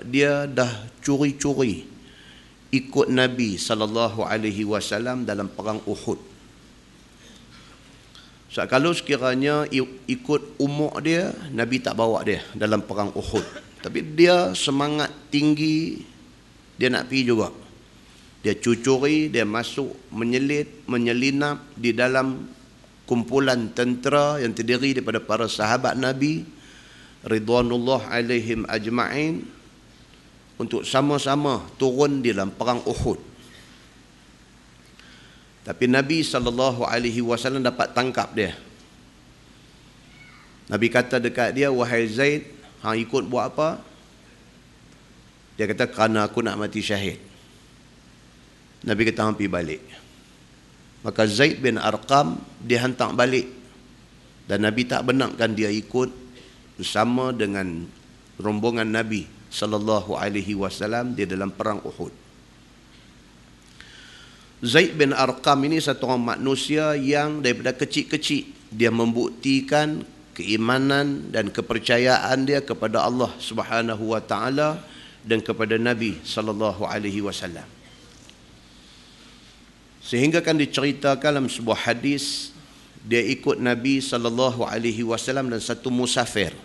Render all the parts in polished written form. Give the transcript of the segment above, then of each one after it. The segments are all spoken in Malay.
dia dah curi-curi ikut Nabi SAW dalam perang Uhud. So, kalau sekiranya ikut umur dia, Nabi tak bawa dia dalam perang Uhud. Tapi dia semangat tinggi, dia nak pergi juga. Dia cucuri, dia masuk, menyelinap di dalam kumpulan tentera yang terdiri daripada para sahabat Nabi ridwanullah alaihim ajma'in untuk sama-sama turun di dalam perang Uhud. Tapi Nabi SAW dapat tangkap dia. Nabi kata dekat dia, "Wahai Zaid, hang ikut buat apa?" Dia kata, "Kerana aku nak mati syahid." Nabi kata, "Hang pergi balik." Maka Zaid bin Arqam dihantar balik. Dan Nabi tak benarkan dia ikut bersama dengan rombongan Nabi SAW di dalam perang Uhud. Zaid bin Arqam ini satu orang manusia yang daripada kecil-kecil dia membuktikan keimanan dan kepercayaan dia kepada Allah Subhanahu wa taala dan kepada Nabi SAW. Sehingga kan diceritakan dalam sebuah hadis, dia ikut Nabi SAW dan satu musafir.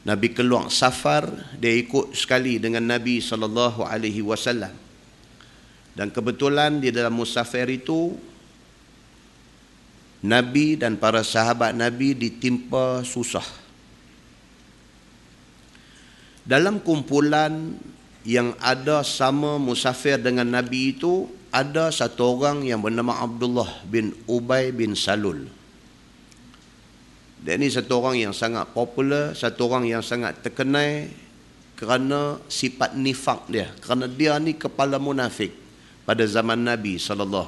Nabi keluar safar, dia ikut sekali dengan Nabi SAW. Dan kebetulan di dalam musafir itu, Nabi dan para sahabat Nabi ditimpa susah. Dalam kumpulan yang ada sama musafir dengan Nabi itu, ada satu orang yang bernama Abdullah bin Ubay bin Salul. Dia ni satu orang yang sangat popular, satu orang yang sangat terkenal kerana sifat nifak dia. Kerana dia ni kepala munafik pada zaman Nabi SAW.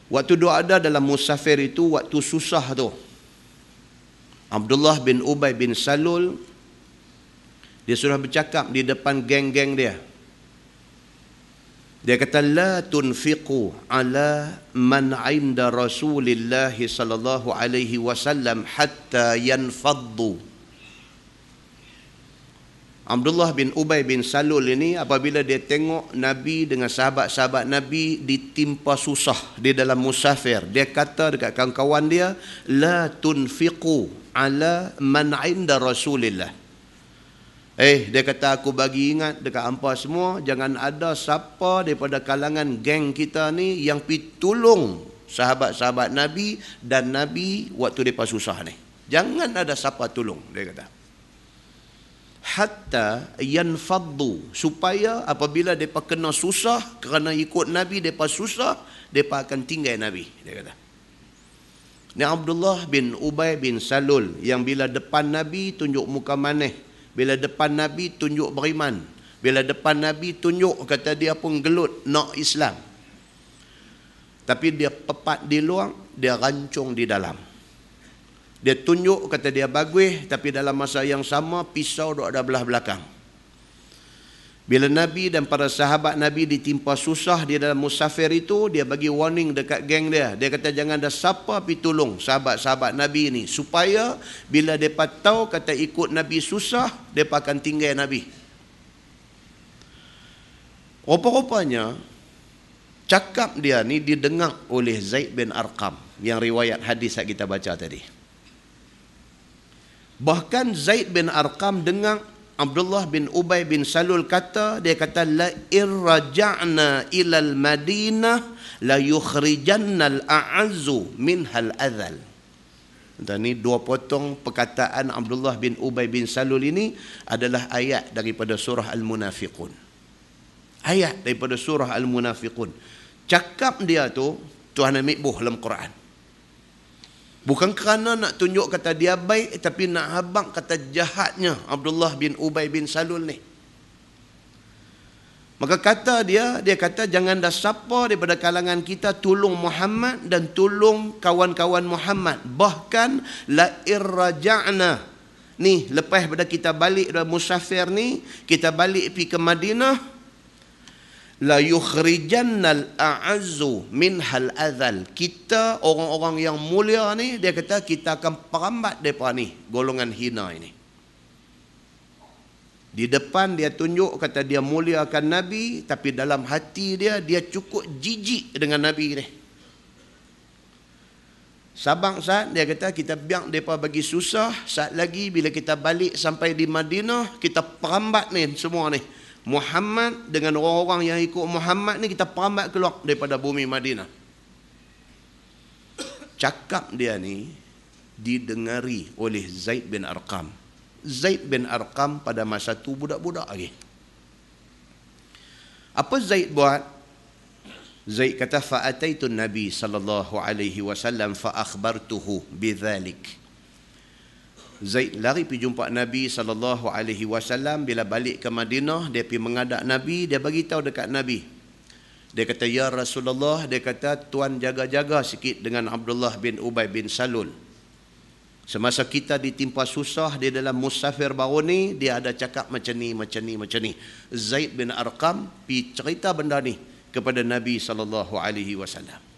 Waktu dia ada dalam musafir itu, waktu susah tu, Abdullah bin Ubay bin Salul, dia sudah bercakap di depan geng-geng dia. Dia kata, "La tunfiqu ala man 'inda Rasulillah sallallahu alaihi wasallam hatta yanfaddu." Abdullah bin Ubay bin Salul ini apabila dia tengok Nabi dengan sahabat-sahabat Nabi ditimpa susah di dalam musafir, dia kata dekat kawan-kawan dia, "La tunfiqu ala man 'inda Rasulillah." Dia kata, aku bagi ingat dekat hampa semua, jangan ada siapa daripada kalangan geng kita ni yang pergi tolong sahabat-sahabat Nabi dan Nabi waktu mereka susah ni. Jangan ada siapa tolong, dia kata. Hatta yanfaddu, supaya apabila mereka kena susah kerana ikut Nabi, mereka susah, mereka akan tinggal Nabi, dia kata. Ni Abdullah bin Ubay bin Salul yang bila depan Nabi tunjuk muka manis, bila depan Nabi tunjuk beriman, bila depan Nabi tunjuk kata dia pun gelut nak Islam. Tapi dia pepat di luar, dia rancung di dalam. Dia tunjuk kata dia bagus, tapi dalam masa yang sama pisau duk ada belah belakang. Bila Nabi dan para sahabat Nabi ditimpa susah di dalam musafir itu, dia bagi warning dekat geng dia. Dia kata jangan ada siapa pergi tolong sahabat-sahabat Nabi ini, supaya bila mereka tahu kata ikut Nabi susah, mereka akan tinggal Nabi. Rupa-rupanya cakap dia ni didengar oleh Zaid bin Arqam yang riwayat hadis yang kita baca tadi. Bahkan Zaid bin Arqam dengar Abdullah bin Ubay bin Salul kata, dia kata, la irraja'na ilal Madinah la yukhrijannal a'azzu minhal adzal. Dan ni dua potong perkataan Abdullah bin Ubay bin Salul ini adalah ayat daripada surah Al-Munafiqun. Ayat daripada surah Al-Munafiqun. Cakap dia tu Tuhan ambil buh dalam Quran. Bukan kerana nak tunjuk kata dia baik, tapi nak habaq kata jahatnya Abdullah bin Ubay bin Salul ni. Maka kata dia kata jangan dah siapa daripada kalangan kita tolong Muhammad dan tolong kawan-kawan Muhammad. Bahkan la irraja'na. Ni lepas pada kita balik dari musafir ni, kita balik pergi ke Madinah, la yukhrijannal a'azzu minhal adzal. Kita orang-orang yang mulia ni, dia kata kita akan perambat depa ni, golongan hina ini. Di depan dia tunjuk kata dia muliakan Nabi, tapi dalam hati dia cukup jijik dengan Nabi ni. Sabang saat dia kata kita biar mereka bagi susah, saat lagi bila kita balik sampai di Madinah, kita perambat ni semua ni. Muhammad dengan orang-orang yang ikut Muhammad ni kita perambat keluar daripada bumi Madinah. Cakap dia ni didengari oleh Zaid bin Arqam. Zaid bin Arqam pada masa tu budak-budak lagi. Apa Zaid buat? Zaid kata fa'ataitu Nabi sallallahu alaihi wasallam fa akhbartuhu bidzalik. Zaid lari pergi jumpa Nabi sallallahu alaihi wasallam. Bila balik ke Madinah, dia pergi menghadap Nabi, dia bagi tahu dekat Nabi. Dia kata, ya Rasulullah, dia kata tuan jaga-jaga sikit dengan Abdullah bin Ubay bin Salul. Semasa kita ditimpa susah di dalam musafir baru ni, dia ada cakap macam ni. Zaid bin Arqam pergi cerita benda ni kepada Nabi sallallahu alaihi wasallam.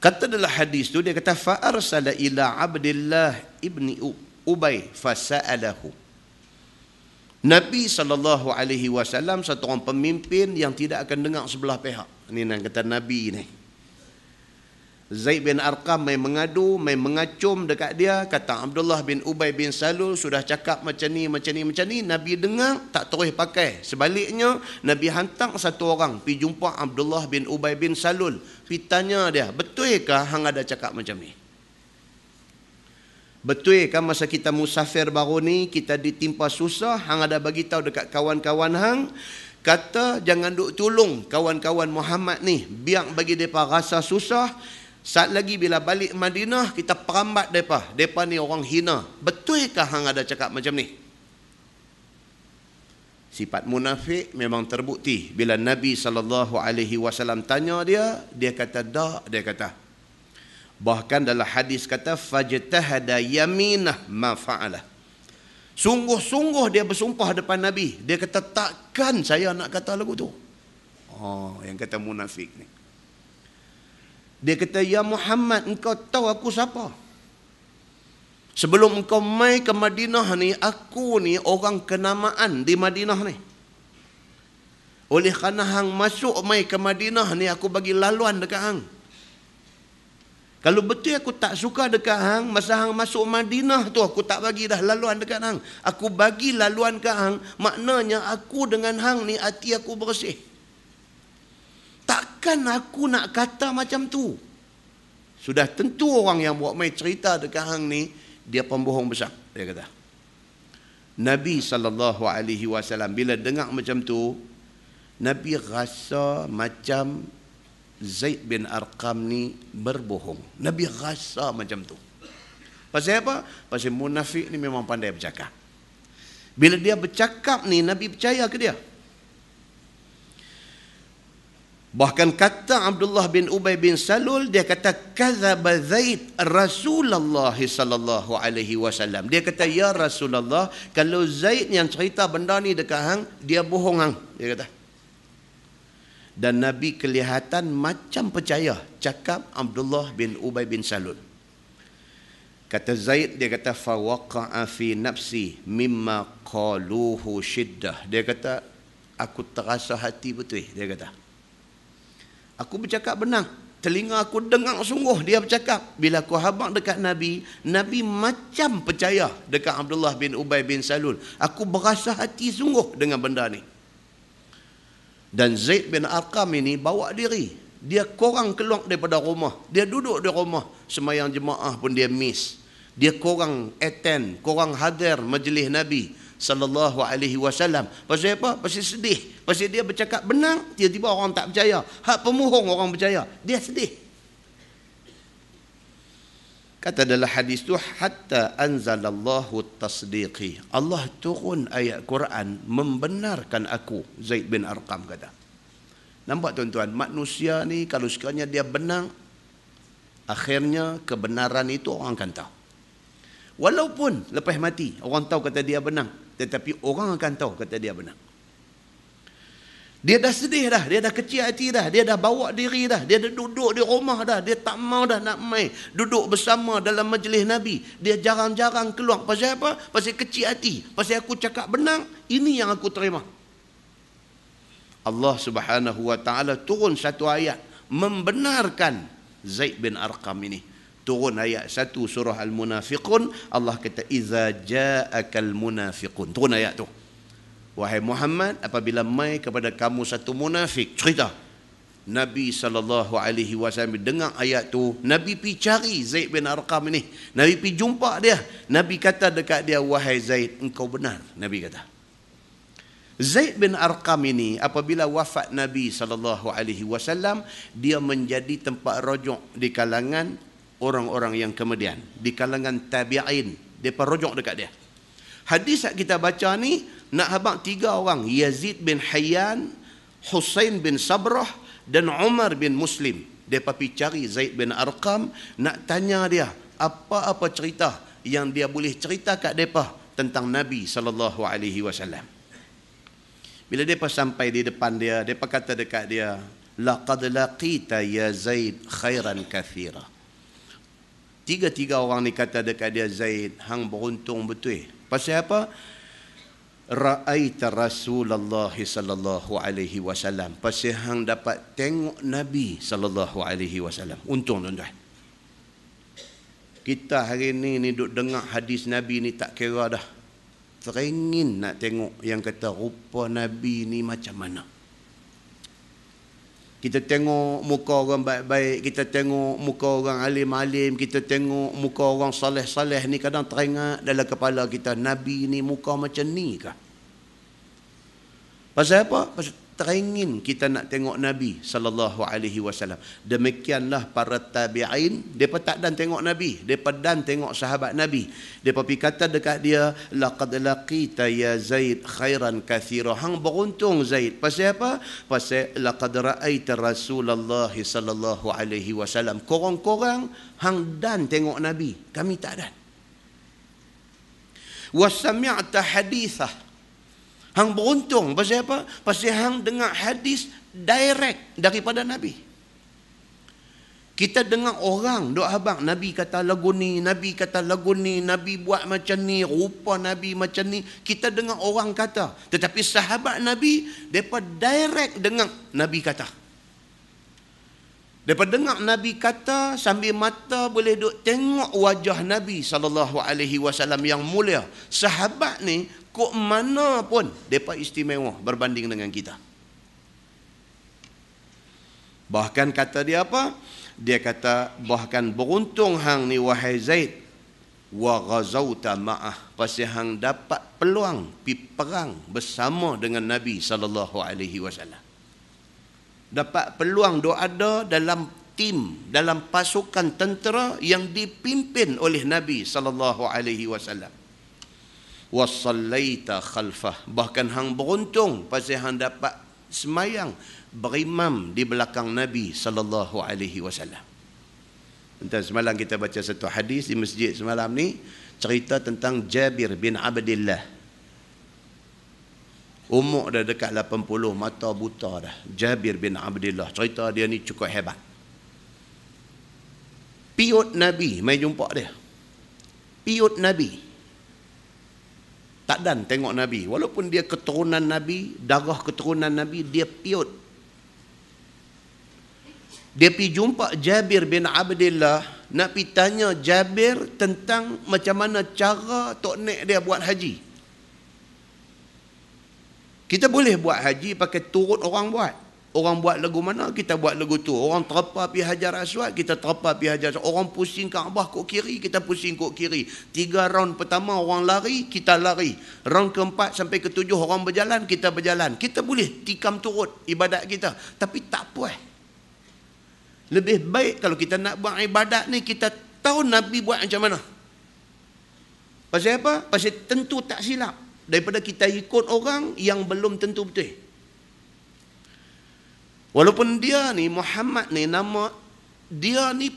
Kata dalam hadis tu, dia kata fa arsala ila Abdullah ibni Ubay fasa'alahu. Nabi sallallahu alaihi wasallam satu orang pemimpin yang tidak akan dengar sebelah pihak. Ini yang kata Nabi ni. Zaid bin Arqam main mengadu, main mengacum dekat dia, kata Abdullah bin Ubay bin Salul sudah cakap macam ni. Nabi dengar, tak terus pakai. Sebaliknya, Nabi hantar satu orang pergi jumpa Abdullah bin Ubay bin Salul. Pergi tanya dia, betulkah hang ada cakap macam ni? Betulkah masa kita musafir baru ni, kita ditimpa susah, hang ada bagi tahu dekat kawan-kawan hang, kata jangan duk tolong kawan-kawan Muhammad ni, biar bagi mereka rasa susah. Saat lagi bila balik Madinah, kita perambat mereka. Mereka ni orang hina. Betulkah hang ada cakap macam ni? Sifat munafik memang terbukti. Bila Nabi SAW tanya dia, dia kata tak, dia kata. Bahkan dalam hadis kata, fajtahada yaminah ma fa'alah. Sungguh-sungguh dia bersumpah depan Nabi. Dia kata, takkan saya nak kata lagu tu. Oh, yang kata munafik ni. Dia kata, ya Muhammad, engkau tahu aku siapa? Sebelum engkau mai ke Madinah ni, aku ni orang kenamaan di Madinah ni. Oleh kerana hang masuk mai ke Madinah ni, aku bagi laluan dekat hang. Kalau betul aku tak suka dekat hang, masa hang masuk Madinah tu, aku tak bagi dah laluan dekat hang. Aku bagi laluan ke hang, maknanya aku dengan hang ni hati aku bersih. Takkan aku nak kata macam tu. Sudah tentu orang yang buat mai cerita dekat hang ni, dia pembohong besar, dia kata. Nabi SAW bila dengar macam tu, Nabi rasa macam Zaid bin Arqam ni berbohong. Nabi rasa macam tu. Pasal apa? Pasal munafik ni memang pandai bercakap. Bila dia bercakap ni, Nabi percaya ke dia? Bahkan kata Abdullah bin Ubay bin Salul, dia kata kadzaba Zaid Rasulullah sallallahu alaihi wasallam. Dia kata, ya Rasulullah, kalau Zaid yang cerita benda ni dekat hang, dia bohong hang, dia kata. Dan Nabi kelihatan macam percaya cakap Abdullah bin Ubay bin Salul. Kata Zaid, dia kata fa waqa'a fi nafsi mimma qaluhu shiddah. Dia kata aku terasa hati betul, dia kata. Aku bercakap benar. Telinga aku dengar sungguh dia bercakap. Bila aku habaq dekat Nabi, Nabi macam percaya dekat Abdullah bin Ubay bin Salul. Aku berasa hati sungguh dengan benda ni. Dan Zaid bin Arqam ini bawa diri. Dia korang keluar daripada rumah. Dia duduk di rumah. Semayang jemaah pun dia miss. Dia korang attend, korang hadir majlis Nabi sallallahu alaihi wasallam. Pasal apa? Pasal sedih. Pasal dia bercakap benar, tiba-tiba orang tak percaya. Hak pemohong orang percaya. Dia sedih. Kata dalam hadis tu, hatta anzalallahu tasdiqi. Allah turun ayat Quran membenarkan aku, Zaid bin Arqam kata. Nampak tuan-tuan, manusia ni kalau sekiranya dia benar, akhirnya kebenaran itu orang akan tahu. Walaupun lepas mati, orang tahu kata dia benar. Tetapi orang akan tahu kata dia benar. Dia dah sedih dah, dia dah kecil hati dah, dia dah bawa diri dah, dia dah duduk di rumah dah, dia tak mau dah nak mai duduk bersama dalam majlis Nabi. Dia jarang-jarang keluar. Pasal apa? Pasal kecil hati. Pasal aku cakap benar, ini yang aku terima. Allah Subhanahu wa taala turun satu ayat membenarkan Zaid bin Arqam ini. Turun ayat 1 surah Al-Munafiqun, Allah kata iza ja'akal munafiqun. Turun ayat tu. Wahai Muhammad, apabila mai kepada kamu satu munafik, cerita. Nabi SAW dengar ayat tu, Nabi pergi cari Zaid bin Arqam ini. Nabi pergi jumpa dia. Nabi kata dekat dia, wahai Zaid, engkau benar. Nabi kata. Zaid bin Arqam ini apabila wafat Nabi SAW, dia menjadi tempat rujuk di kalangan orang-orang yang kemudian. Di kalangan tabi'in. Mereka rujuk dekat dia. Hadis yang kita baca ni, nak habang 3 orang. Yazid bin Hayyan, Husain bin Sabrah dan Umar bin Muslim. Mereka pergi cari Zaid bin Arqam, nak tanya dia apa-apa cerita yang dia boleh cerita kat mereka tentang Nabi SAW. Bila mereka sampai di depan dia, mereka kata dekat dia, laqad laqita ya Zaid khairan kathira. 3 orang ni kata dekat dia, Zaid, hang beruntung betul. Pasal apa? Ra'aita Rasulullah sallallahu alaihi wasallam. Pasal hang dapat tengok Nabi sallallahu alaihi wasallam. Untung tuan-tuan. Kita hari ni duk dengar hadis Nabi ni tak kira dah. Teringin nak tengok yang kata rupa Nabi ni macam mana. Kita tengok muka orang baik-baik, kita tengok muka orang alim-alim, kita tengok muka orang saleh-saleh ni, kadang teringat dalam kepala kita, Nabi ni muka macam ni kah? Pasal apa? Pasal teringin kita nak tengok Nabi SAW. Demikianlah para tabi'in, mereka tak dan tengok Nabi, mereka dan tengok sahabat Nabi. Mereka pergi kata dekat dia, laqad laqita ya Zaid khairan kathira. Hang beruntung Zaid. Pasal apa? Pasal laqad ra'aita Rasulullah SAW. Korang-korang hang dan tengok Nabi, kami tak dan. Wa sami'ta hadithah. Hang beruntung. Pasal apa? Pasal hang dengar hadis direct daripada Nabi. Kita dengar orang duk habang, Nabi kata lagu ni, Nabi kata lagu ni, Nabi buat macam ni, rupa Nabi macam ni. Kita dengar orang kata. Tetapi sahabat Nabi, mereka direct dengar Nabi kata. Mereka dengar Nabi kata sambil mata boleh duk tengok wajah Nabi SAW yang mulia. Sahabat ni kok mana pun mereka istimewa berbanding dengan kita. Bahkan kata dia apa? Dia kata bahkan beruntung hang ni wahai Zaid, wa ghazauta ma'ah. Pasal hang dapat peluang pi perang bersama dengan Nabi SAW. Dapat peluang duk ada dalam tim, dalam pasukan tentera yang dipimpin oleh Nabi SAW. Wasallaita khalfah. Bahkan hang beruntung pasal hang dapat semayang berimam di belakang Nabi SAW. Entah semalam kita baca satu hadis di masjid semalam ni, cerita tentang Jabir bin Abdillah. Umur dah dekat 80, mata buta dah. Jabir bin Abdillah. Cerita dia ni cukup hebat. Piut Nabi mai jumpa dia. Piut Nabi. Tak dan tengok Nabi. Walaupun dia keturunan Nabi, darah keturunan Nabi, dia piut. Dia pergi jumpa Jabir bin Abdillah, nak pergi tanya Jabir tentang macam mana cara tok nek dia buat haji. Kita boleh buat haji pakai turut orang buat. Orang buat lagu mana, kita buat lagu tu. Orang terpa pergi Hajar Aswad, kita terpa pergi Hajar Aswad. Orang pusing Kaabah kok kiri, kita pusing kok kiri. 3 round pertama orang lari, kita lari. Round keempat sampai ke-7 orang berjalan, kita berjalan. Kita boleh tikam turut ibadat kita. Tapi tak puas. Lebih baik kalau kita nak buat ibadat ni, kita tahu Nabi buat macam mana. Pasal apa? Pasal tentu tak silap. Daripada kita ikut orang yang belum tentu betul. Walaupun dia ni Muhammad ni nama dia ni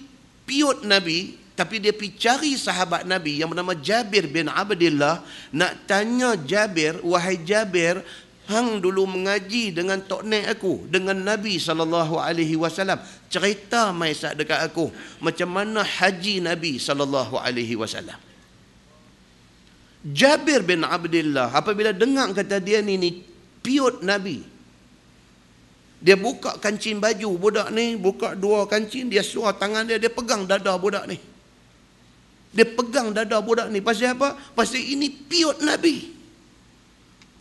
piut Nabi, tapi dia pergi cari sahabat Nabi yang bernama Jabir bin Abdillah, nak tanya Jabir, wahai Jabir, Hang dulu mengaji dengan tok nek aku, dengan Nabi SAW. Cerita mai sak dekat aku macam mana haji Nabi SAW. Jabir bin Abdullah apabila dengar kata dia ni piut Nabi. Dia buka kancing baju budak ni, buka dua kancing, dia suar tangan dia pegang dada budak ni. Dia pegang dada budak ni. Pasal apa? Pasal ini piut Nabi.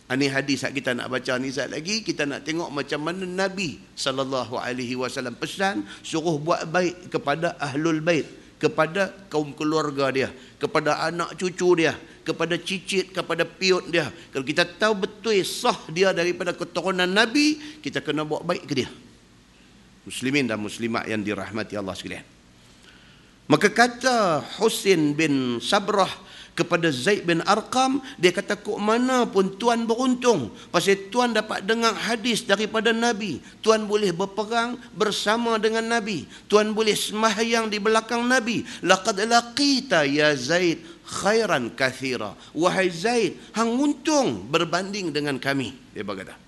Ini hadis yang kita nak baca ni sekali lagi. Kita nak tengok macam mana Nabi SAW pesan suruh buat baik kepada ahlul bait, kepada kaum keluarga dia, kepada anak cucu dia, kepada cicit, kepada piut dia. Kalau kita tahu betul sah dia daripada keturunan Nabi, kita kena buat baik ke dia. Muslimin dan muslimat yang dirahmati Allah sekalian. Maka kata Husin bin Sabrah kepada Zaid bin Arqam, dia kata kok mana pun tuan beruntung. Pasal tuan dapat dengar hadis daripada Nabi. Tuan boleh berperang bersama dengan Nabi. Tuan boleh sembahyang di belakang Nabi. Laqad laqita ya Zaid khairan kathira. Wahai Zaid, hang untung berbanding dengan kami. Dia berkata.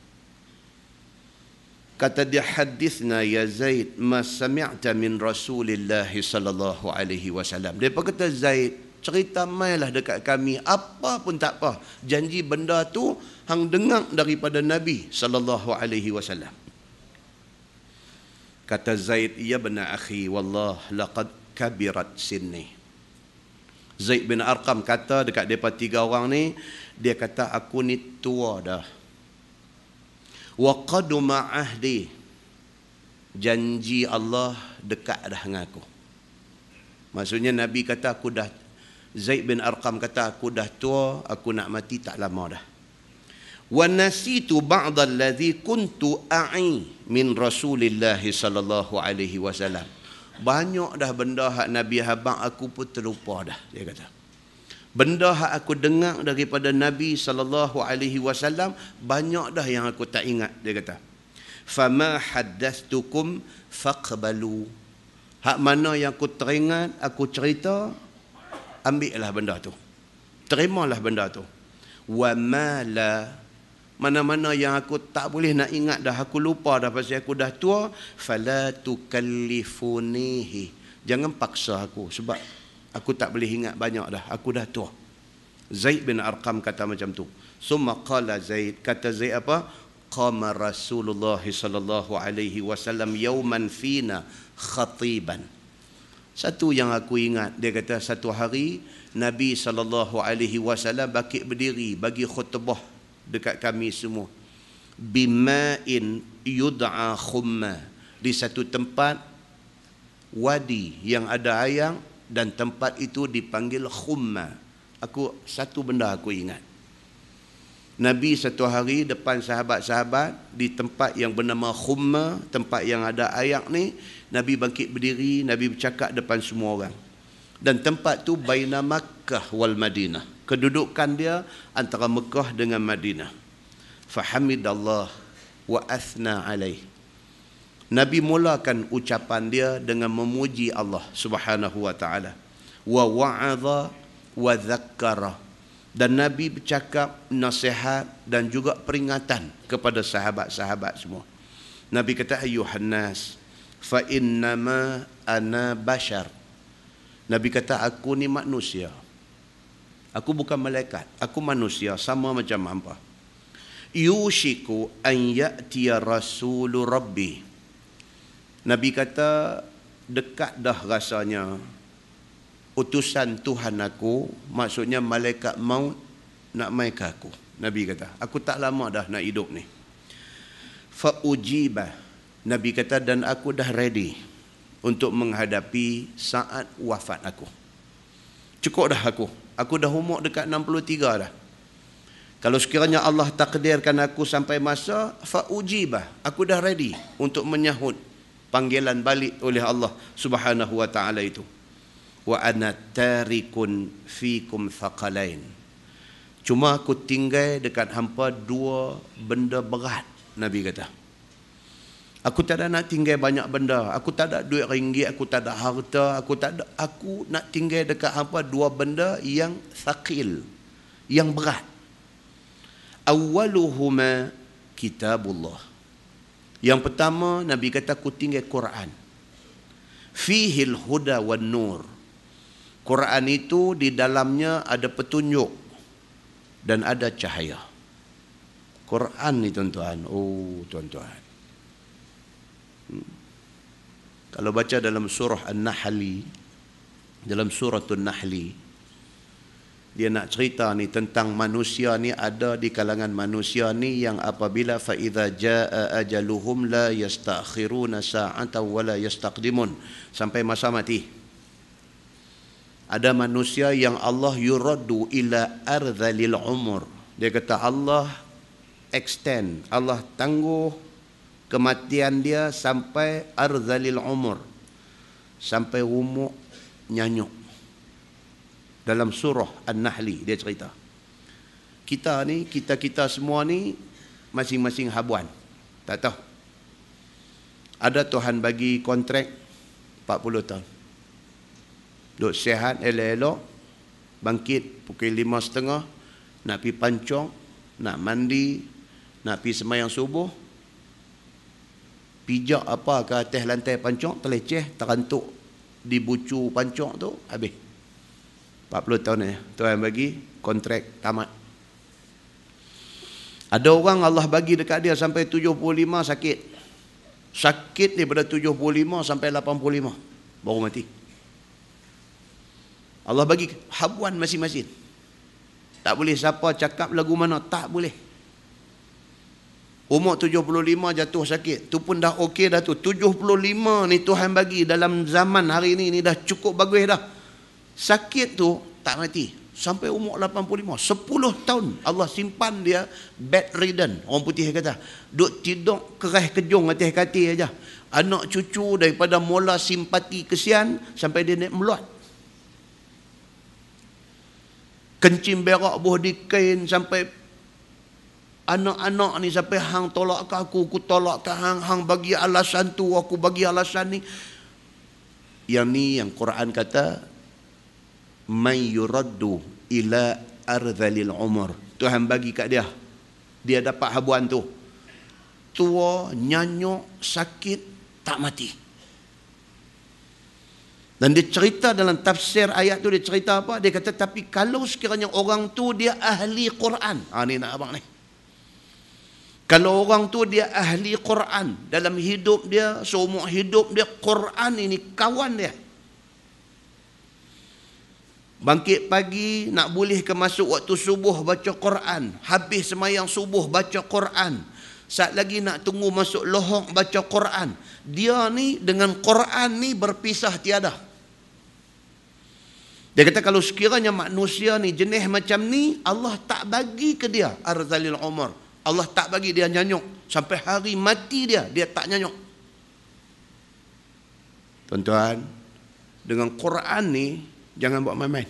Kata dia, hadithna ya Zaid ma sami'ta min Rasulillah sallallahu alaihi wasallam. Dia berkata, Zaid, cerita mailah dekat kami apa pun tak apa. Janji benda tu hang dengar daripada Nabi sallallahu alaihi wasallam. Kata Zaid, ya bena akhi, wallah laqad kabirat sinni. Zaid bin Arqam kata dekat depa tiga orang ni, dia kata aku ni tua dah. Wa qaduma ahdi, janji Allah dekat dah dengan aku. Maksudnya Nabi kata aku dah, Zaid bin Arqam kata aku dah tua, aku nak mati tak lama dah. Wa nasitu ba'd allazi kuntu a'i min Rasulillah sallallahu alaihi wasallam. Banyak dah benda hak Nabi habaq aku pun terlupa dah, dia kata. Benda hak aku dengar daripada Nabi sallallahu alaihi wasallam banyak dah yang aku tak ingat, dia kata. Fama haddathtukum faqbalu. Hak mana yang aku teringat, aku cerita, ambillah benda tu. Terimalah benda tu. Wa ma la, mana-mana yang aku tak boleh nak ingat dah, aku lupa dah pasal aku dah tua, fala tukallifunihi. Jangan paksa aku sebab aku tak boleh ingat banyak dah, aku dah tua. Zaid bin Arqam kata macam tu. Summa qala Zaid, kata Zaid apa? Qama Rasulullah sallallahu alaihi wasallam yawman fina khatiban. Satu yang aku ingat, dia kata satu hari Nabi SAW bakit berdiri bagi khutbah dekat kami semua. Bima'in yud'a khumma, di satu tempat wadi yang ada ayang dan tempat itu dipanggil khumma. Satu benda aku ingat. Nabi satu hari depan sahabat-sahabat di tempat yang bernama Khumma, tempat yang ada ayak ni, Nabi bangkit berdiri, Nabi bercakap depan semua orang. Dan tempat tu baina Makkah wal Madinah. Kedudukan dia antara Mekah dengan Madinah. Fahamidallah wa athna alaih. Nabi mulakan ucapan dia dengan memuji Allah Subhanahu wa taala. Wa wa'adha wa dzakkara. Dan Nabi bercakap nasihat dan juga peringatan kepada sahabat-sahabat semua. Nabi kata, ayuhan nas, fa innama ana bashar. Nabi kata, aku ni manusia. Aku bukan malaikat, aku manusia sama macam hampa. Yushiku an ya'tiya rasulu rabbi. Nabi kata, dekat dah rasanya utusan Tuhan aku, maksudnya malaikat maut nak mai ke aku. Nabi kata, aku tak lama dah nak hidup ni. Fa ujiba. Nabi kata, dan aku dah ready untuk menghadapi saat wafat aku. Cukup dah aku. Aku dah umur dekat 63 dah. Kalau sekiranya Allah takdirkan aku sampai masa, fa ujiba. Aku dah ready untuk menyahut panggilan balik oleh Allah Subhanahu wa taala itu. Wa ana tarikun fikum thaqalain. Cuma aku tinggal dekat hampa dua benda berat, Nabi kata. Aku tak ada nak tinggal banyak benda. Aku tak ada duit ringgit, aku tak ada harta, aku nak tinggal dekat hampa dua benda yang thaqil, yang berat. Awwaluhuma kitabullah. Yang pertama, Nabi kata aku tinggal Quran. Fihil huda wan nur. Quran itu di dalamnya ada petunjuk dan ada cahaya. Quran ni tuan-tuan. Oh tuan-tuan. Kalau baca dalam surah An-Nahli, dalam surah An-Nahli, dia nak cerita ni tentang manusia ni, ada di kalangan manusia ni yang apabila fa idza jaa ajaluhum la yastakhiruna sa'atan wa la yastaqdimun, sampai masa mati. Ada manusia yang Allah yuraddu ila ardhalil umur. Dia kata Allah extend, Allah tangguh kematian dia sampai ardhalil umur, sampai umur nyanyuk. Dalam surah An-Nahli dia cerita. Kita ni, kita semua ni masing-masing habuan. Tak tahu. Ada Tuhan bagi kontrak 40 tahun. Duk sihat, elok-elok, bangkit pukul 5.30, nak pergi pancong, nak mandi, nak pergi sembahyang subuh, pijak apa ke atas lantai pancong, terleceh, terantuk di bucu pancong tu, habis. 40 tahun ni Tuhan bagi kontrak tamat. Ada orang Allah bagi dekat dia sampai 75 sakit. Sakit daripada 75 sampai 85 baru mati. Allah bagi habuan masing-masing. Tak boleh siapa cakap lagu mana, tak boleh. Umur 75 jatuh sakit, tu pun dah okey dah tu. 75 ni Tuhan bagi dalam zaman hari ni dah cukup bagus dah. Sakit tu tak mati sampai umur 85, 10 tahun Allah simpan dia bedridden, orang putih kata, duk tidur kerah kejung atas katil aja. Anak cucu daripada mula simpati kesian sampai dia naik meluat, kencing berak buah di kain, sampai anak-anak ni sampai hang tolak ke aku tolak ke hang, hang bagi alasan tu, aku bagi alasan ni. Yang ni yang Quran kata man yuraddu ila ardhalil umur. Tuhan bagi kat dia, dia dapat habuan tu, tua, nyanyuk, sakit, tak mati. Dan dia cerita dalam tafsir ayat tu, dia cerita apa? Dia kata tapi kalau sekiranya orang tu dia ahli Quran, ni nak abang ni, kalau orang tu dia ahli Quran, dalam hidup dia, seumur hidup dia Quran ini kawan dia. Bangkit pagi nak boleh ke masuk waktu subuh baca Quran, habis semayang subuh baca Quran, saat lagi nak tunggu masuk lohong baca Quran. Dia ni dengan Quran ni berpisah tiada. Dia kata kalau sekiranya manusia ni jenis macam ni, Allah tak bagi ke dia arzalil umur. Allah tak bagi dia nyanyuk sampai hari mati dia tak nyanyuk. Tuan-tuan, dengan Quran ni jangan buat main-main.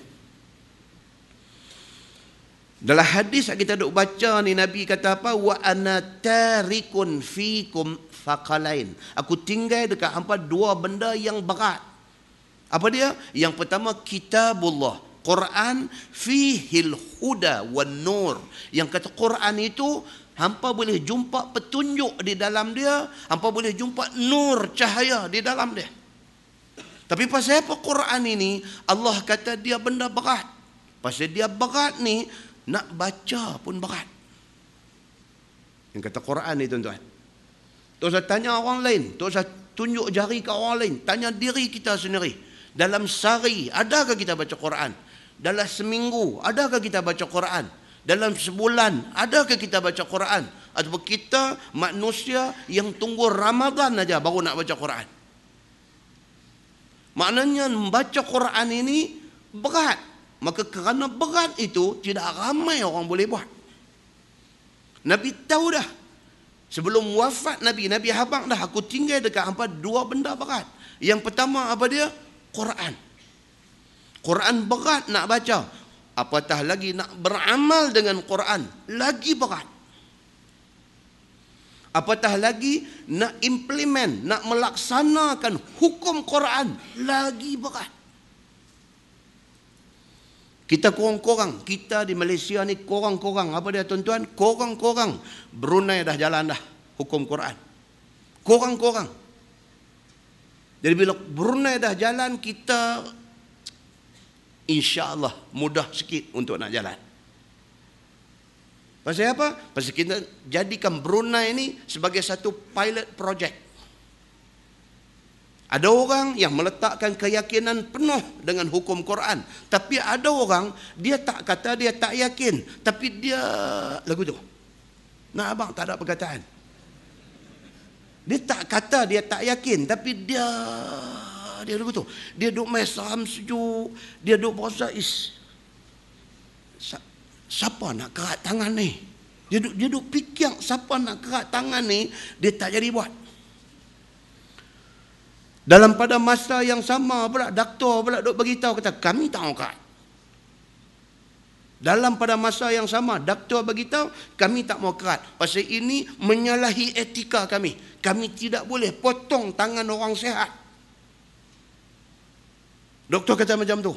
Dalam hadis yang kita duk baca ni, Nabi kata apa? Wa ana tarikun fikum faqalain. Aku tinggal dekat hampa dua benda yang berat. Apa dia? Yang pertama kitabullah, Quran, fihil huda wan nur. Yang kata Quran itu hampa boleh jumpa petunjuk di dalam dia, hampa boleh jumpa nur, cahaya di dalam dia. Tapi pasal apa Quran ini Allah kata dia benda berat? Pasal dia berat ni, nak baca pun berat. Yang kata Quran ni tuan-tuan, tak usah tanya orang lain, tak usah tunjuk jari ke orang lain, tanya diri kita sendiri. Dalam sehari adakah kita baca Quran? Dalam seminggu adakah kita baca Quran? Dalam sebulan adakah kita baca Quran? Ataupun kita manusia yang tunggu Ramadan aja baru nak baca Quran? Maknanya membaca Quran ini berat. Maka kerana berat itu, tidak ramai orang boleh buat. Nabi tahu dah. Sebelum wafat Nabi habang dah, aku tinggal dekat hampa dua benda berat. Yang pertama apa dia? Quran. Quran berat nak baca. Apatah lagi nak beramal dengan Quran, lagi berat. Apatah lagi nak implement, nak melaksanakan hukum Quran, lagi berat. Kita korang-korang, kita di Malaysia ni korang-korang, apa dia tuan-tuan? Korang-korang, Brunei dah jalan dah hukum Quran. Korang-korang. Jadi bila Brunei dah jalan, kita insya-Allah mudah sikit untuk nak jalan. Pasal apa? Pasal kita jadikan Brunei ni sebagai satu pilot project. Ada orang yang meletakkan keyakinan penuh dengan hukum Quran. Tapi ada orang, dia tak kata dia tak yakin. Tapi dia, lagu tu. Nah abang, tak ada perkataan. Dia tak kata dia tak yakin. Tapi dia lagu tu. Dia duk main saham sejuk. Dia duk berasa, siapa nak kerat tangan ni? Dia duk fikir, siapa nak kerat tangan ni, dia tak jadi buat. Dalam pada masa yang sama pula, doktor pula duk beritahu, kata kami tak mau kerat. Dalam pada masa yang sama, doktor beritahu kami tak mau kerat. Pasal ini menyalahi etika kami. Kami tidak boleh potong tangan orang sihat. Doktor kata macam tu.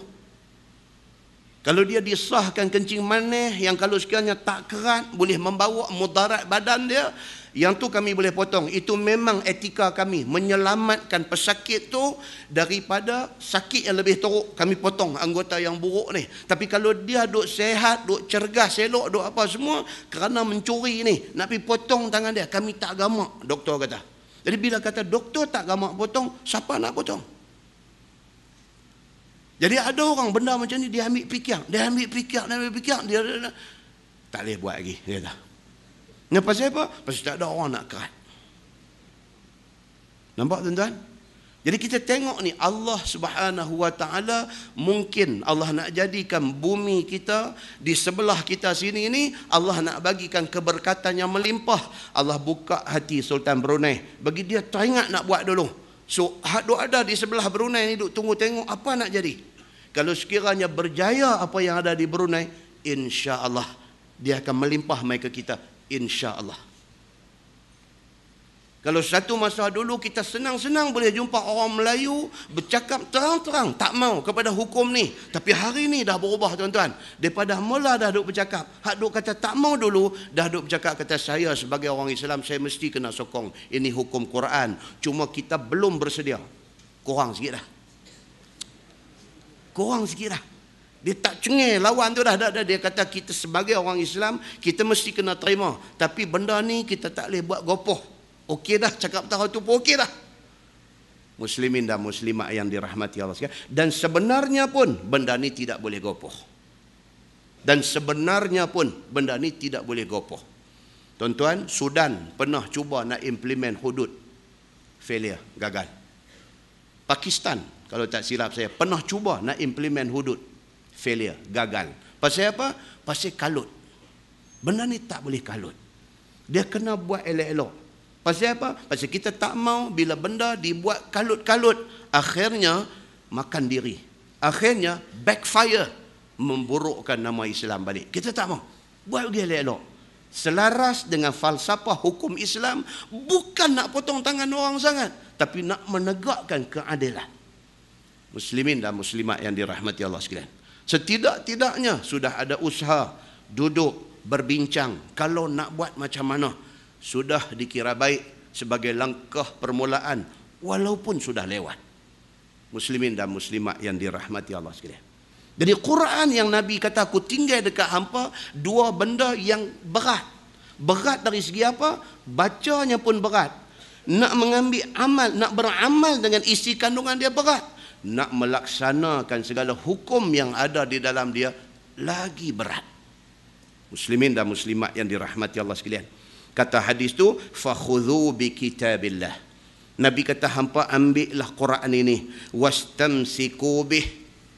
Kalau dia disahkan kencing manis yang kalau sekiranya tak kerat boleh membawa mudarat badan dia, yang tu kami boleh potong. Itu memang etika kami, menyelamatkan pesakit tu daripada sakit yang lebih teruk. Kami potong anggota yang buruk ni. Tapi kalau dia duk sehat, duk cergas, elok, duk apa semua, kerana mencuri ni, nak pergi potong tangan dia, kami tak gamak, doktor kata. Jadi bila kata doktor tak gamak potong, siapa nak potong? Jadi ada orang benda macam ni, dia ambil fikir, dia tak boleh buat lagi, dia kata. Ni pasal apa? Pasal tak ada orang nak kerat. Nampak tuan-tuan? Jadi kita tengok ni, Allah Subhanahu Wa Taala, mungkin Allah nak jadikan bumi kita di sebelah kita sini ni, Allah nak bagikan keberkatan yang melimpah. Allah buka hati Sultan Brunei, bagi dia teringat nak buat dulu. So duk ada di sebelah Brunei ni, duk tunggu tengok apa nak jadi. Kalau sekiranya berjaya apa yang ada di Brunei, insya-Allah dia akan melimpah mai ke kita, insya-Allah. Kalau satu masa dulu kita senang-senang boleh jumpa orang Melayu bercakap terang-terang tak mau kepada hukum ni, tapi hari ni dah berubah tuan-tuan. Daripada mula dah duk bercakap, hak duk kata tak mau dulu, dah duk bercakap kata saya sebagai orang Islam saya mesti kena sokong ini hukum Quran. Cuma kita belum bersedia. Kurang sikit dah. Kurang sikit dah. Dia tak cengih lawan tu dah. Dia kata kita sebagai orang Islam, kita mesti kena terima. Tapi benda ni kita tak boleh buat gopoh. Okey dah, cakap tahu tu pun okey dah. Muslimin dan muslimat yang dirahmati Allah sekalian. Dan sebenarnya pun benda ni tidak boleh gopoh. Dan sebenarnya pun benda ni tidak boleh gopoh. Tuan-tuan, Sudan pernah cuba nak implement hudud. Failure, gagal. Pakistan, kalau tak silap saya, pernah cuba nak implement hudud. Failure, gagal. Pasal apa? Pasal kalut. Benda ni tak boleh kalut. Dia kena buat elok-elok. Pasal apa? Pasal kita tak mau bila benda dibuat kalut-kalut, akhirnya makan diri. Akhirnya backfire, memburukkan nama Islam balik. Kita tak mau. Buat lagi elok-elok. Selaras dengan falsafah hukum Islam, bukan nak potong tangan orang sangat, tapi nak menegakkan keadilan. Muslimin dan muslimat yang dirahmati Allah sekalian. Setidak-tidaknya sudah ada usaha duduk berbincang kalau nak buat macam mana. Sudah dikira baik sebagai langkah permulaan walaupun sudah lewat. Muslimin dan muslimat yang dirahmati Allah sekalian. Jadi Quran yang Nabi kata aku tinggal dekat hampa, dua benda yang berat. Berat dari segi apa? Bacanya pun berat. Nak mengambil amal, nak beramal dengan isi kandungan dia berat. Nak melaksanakan segala hukum yang ada di dalam dia lagi berat. Muslimin dan muslimat yang dirahmati Allah sekalian. Kata hadis tu, fakhudhu bi kitabillah. Nabi kata hampa ambillah Quran ini, wastamsiku bih.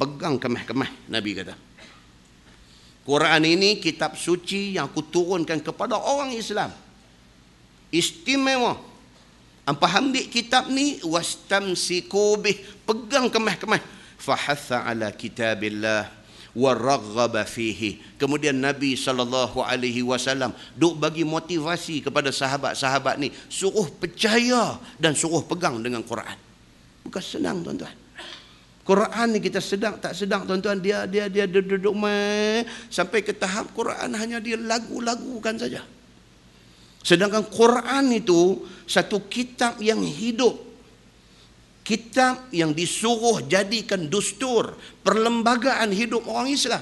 Pegang kemah-kemah, Nabi kata. Quran ini kitab suci yang aku turunkan kepada orang Islam. Istimewa. Hampa ambil kitab ni, wastamsiku bih. Pegang kemah-kemah. Fahatha ala kitabillah wa raghaba fihi. Kemudian Nabi SAW duk bagi motivasi kepada sahabat-sahabat ni, suruh percaya dan suruh pegang dengan Quran. Bukan senang tuan-tuan. Quran ni kita sedang tak sedang tuan-tuan, dia duduk main sampai ke tahap Quran hanya dia lagu-lagukan saja. Sedangkan Quran itu satu kitab yang hidup. Kitab yang disuruh jadikan dustur, perlembagaan hidup orang Islam.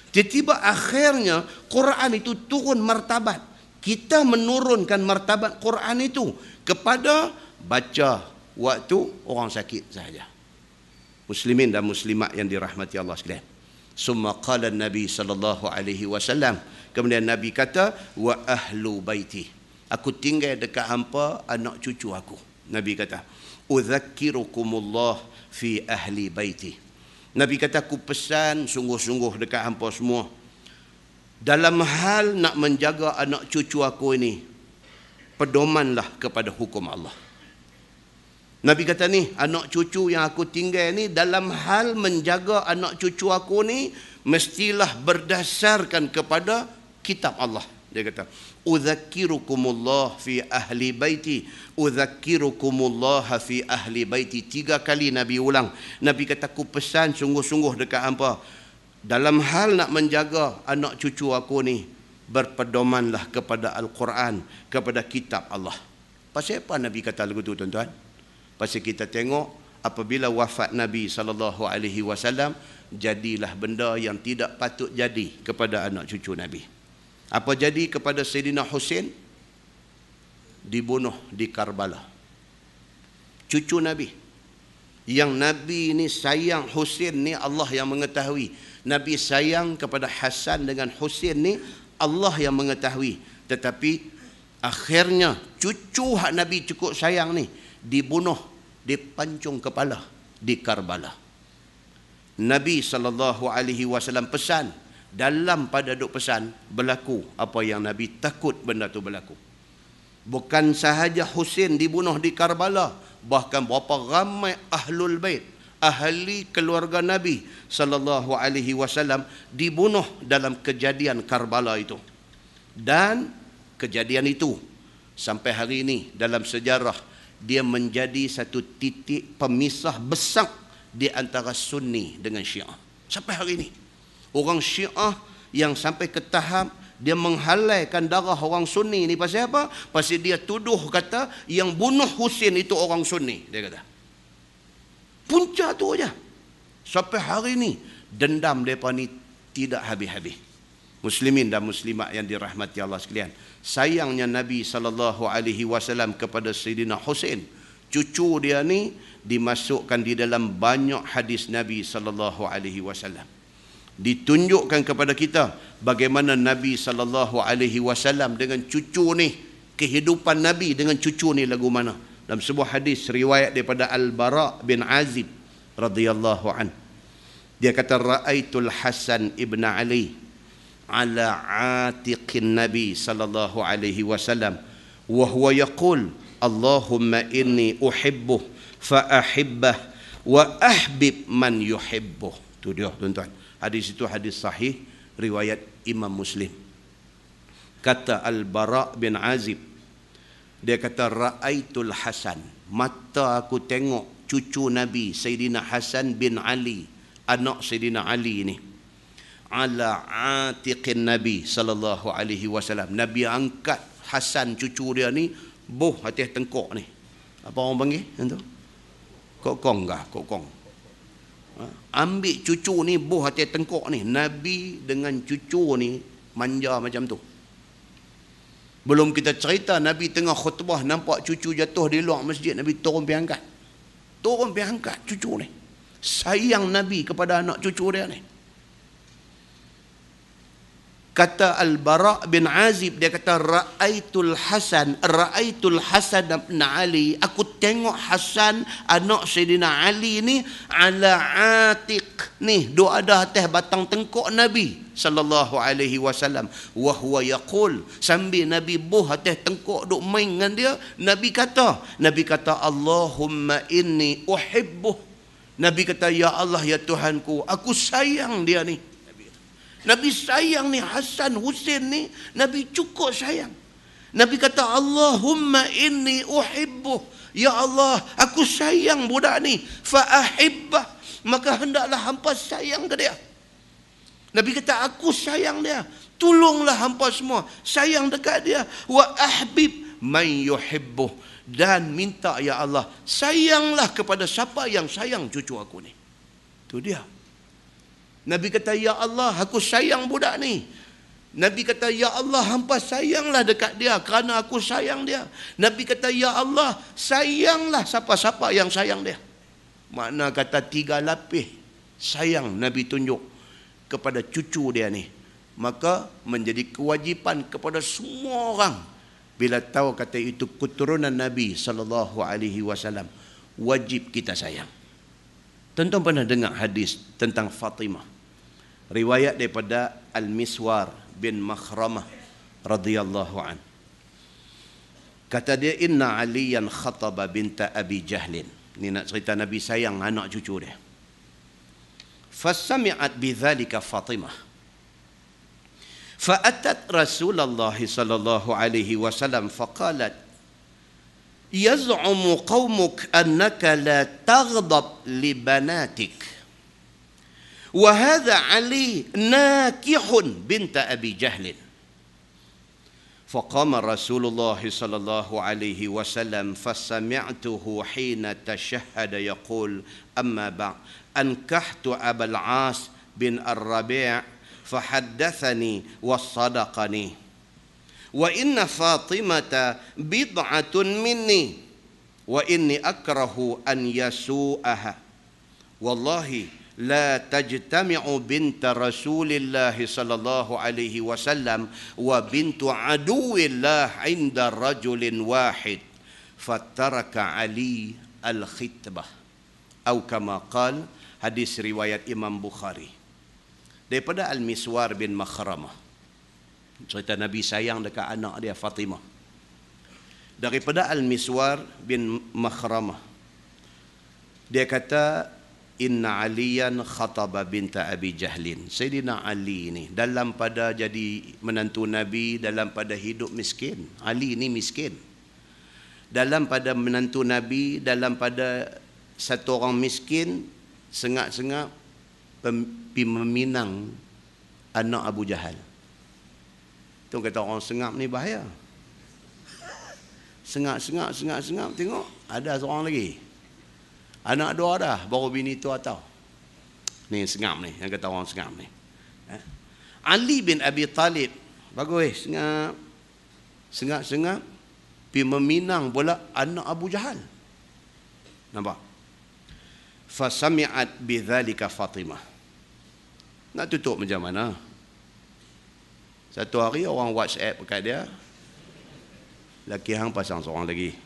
Tiba-tiba akhirnya Quran itu turun martabat. Kita menurunkan martabat Quran itu kepada baca waktu orang sakit sahaja. Muslimin dan muslimat yang dirahmati Allah sekalian. Summa qala Nabi sallallahu alaihi wasallam, kemudian Nabi kata, wa ahlu baiti, aku tinggal dekat hampa anak cucu aku. Nabi kata, udzakirukumullah fi ahli baiti. Nabi kata, aku pesan sungguh-sungguh dekat hampa semua, dalam hal nak menjaga anak cucu aku ini, pedomanlah kepada hukum Allah. Nabi kata ni, anak cucu yang aku tinggal ni, dalam hal menjaga anak cucu aku ni, mestilah berdasarkan kepada kitab Allah. Dia kata, udzakirukumullah fi ahli baiti, udzakirukumullah fi ahli baiti. 3 kali Nabi ulang. Nabi kata, aku pesan sungguh-sungguh dekat hangpa, dalam hal nak menjaga anak cucu aku ni, berpedomanlah kepada Al-Quran, kepada kitab Allah. Pasal apa Nabi kata lagu tu tuan-tuan? Pasal kita tengok apabila wafat Nabi SAW, jadilah benda yang tidak patut jadi kepada anak cucu Nabi. Apa jadi kepada Sayyidina Husain? Dibunuh di Karbala. Cucu Nabi. Yang Nabi ni sayang Husain ni Allah yang mengetahui. Nabi sayang kepada Hasan dengan Husain ni Allah yang mengetahui. Tetapi akhirnya cucu hak Nabi cukup sayang ni dibunuh, dipancung kepala di Karbala. Nabi SAW pesan, dalam pada duk pesan berlaku apa yang Nabi takut benda tu berlaku. Bukan sahaja Husain dibunuh di Karbala, bahkan berapa ramai ahlul bait, ahli keluarga Nabi SAW dibunuh dalam kejadian Karbala itu. Dan kejadian itu sampai hari ini dalam sejarah dia menjadi satu titik pemisah besar di antara Sunni dengan Syiah. Sampai hari ini orang Syiah yang sampai ke tahap dia menghalalkan darah orang Sunni ni pasal apa? Pasal dia tuduh kata yang bunuh Husain itu orang Sunni, dia kata. Punca tu aja. Sampai hari ini dendam mereka ni tidak habis-habis. Muslimin dan muslimat yang dirahmati Allah sekalian, sayangnya Nabi SAW kepada Sayyidina Husain, cucu dia ni dimasukkan di dalam banyak hadis Nabi SAW. Ditunjukkan kepada kita bagaimana Nabi SAW dengan cucu ni, kehidupan Nabi dengan cucu ni lagu mana. Dalam sebuah hadis riwayat daripada Al-Bara bin Azib radhiyallahu an, dia kata, ra'aitul Hasan ibn Ali ala atiqin Nabi sallallahu alaihi wasallam wa huwa yaqul Allahumma inni uhibbuh fa ahibbah wa ahbib man yuhibbuh. Tu dia tuan-tuan. Hadis itu hadis sahih riwayat Imam Muslim. Kata Al-Bara bin Azib, dia kata, ra'aitul Hasan, mata aku tengok cucu Nabi Sayyidina Hasan bin Ali, anak Sayyidina Ali ini, ala atiqin Nabi sallallahu alaihi wasallam. Nabi angkat Hasan cucu dia ni buh atas tengkok ni. Apa orang panggil tu? Kokong kah? Kokong. Ambil cucu ni buh atas tengkok ni. Nabi dengan cucu ni manja macam tu. Belum kita cerita Nabi tengah khutbah nampak cucu jatuh di luar masjid, Nabi turun pergi angkat. Turun pergi angkat cucu ni. Sayang Nabi kepada anak cucu dia ni. Kata Al-Bara bin Azib, dia kata, ra'aitul Hasan bin Ali, aku tengok Hasan anak Sayyidina Ali ni ala atiq ni, duk ada atas batang tengkok Nabi sallallahu alaihi wasallam, wa huwa yaqul, sambil Nabi buh atas tengkok duk main dengan dia, Nabi kata Allahumma inni uhibbuh. Nabi kata, ya Allah ya Tuhanku, aku sayang dia ni. Nabi sayang ni Hasan Husain ni, Nabi cukup sayang. Nabi kata, Allahumma inni uhibbuh, ya Allah aku sayang budak ni, fa ahibbah, maka hendaklah hampa sayang ke dia. Nabi kata, aku sayang dia. Tolonglah hampa semua sayang dekat dia. Wa ahbib man yuhibbuh. Dan minta, ya Allah, sayanglah kepada siapa yang sayang cucu aku ni. Itu dia. Nabi kata, ya Allah, aku sayang budak ni. Nabi kata, ya Allah, hampa sayanglah dekat dia kerana aku sayang dia. Nabi kata, ya Allah, sayanglah siapa-siapa yang sayang dia. Makna kata 3 lapis sayang Nabi tunjuk kepada cucu dia ni. Maka menjadi kewajipan kepada semua orang, bila tahu kata itu keturunan Nabi SAW, wajib kita sayang. Tuan-tuan pernah dengar hadis tentang Fatimah. Riwayat daripada Al-Miswar bin Makhramah radhiyallahu an. Kata dia, inna Aliyan khataba binta Abi Jahlin. Ini nak cerita Nabi sayang anak cucu dia. Fasami'at bidzalika Fatimah. Fa'atat Rasulullah sallallahu alaihi wasallam faqalat, yaz'umu qaumuk annaka la taghdab li banatik. Wa hadha Ali nakihun binta Abi Jahlin. فقام رسول الله صلى الله عليه وسلم فسمعته حين تشهد يقول أما بعد أنكحت أبا العاص بن الربيع فحدثني وصدقني وإن فاطمة بضعة مني وإني أكره أن يسوءها والله لا تجتمع بنت رسول الله صلى الله عليه وسلم وبنت عدو الله عند رجل واحد فترك علي الخطبة أو كما قال. Hadis riwayat Imam Bukhari daripada Al-Miswar bin Makhramah, cerita Nabi sayang dekat anak dia Fatimah. Daripada Al-Miswar bin Makhramah, dia kata, inna Aliyan khataba binta Abi Jahlin. Sayyidina Ali ni dalam pada jadi menantu Nabi, dalam pada hidup miskin. Ali ni miskin. Dalam pada menantu Nabi, dalam pada satu orang miskin, sengak-sengak pergi meminang anak Abu Jahal. Tu kata orang sengap ni bahaya. Sengak-sengak tengok ada seorang lagi. Anak dua dah, baru bini tu atau. Ni sengap ni, yang kata orang sengap ni. Ali bin Abi Talib, bagus, sengap, pergi meminang pula anak Abu Jahal. Nampak? Fasami'at bidzalika Fatimah. Nak tutup macam mana? Satu hari orang WhatsApp dekat dia, laki hang pasang seorang lagi.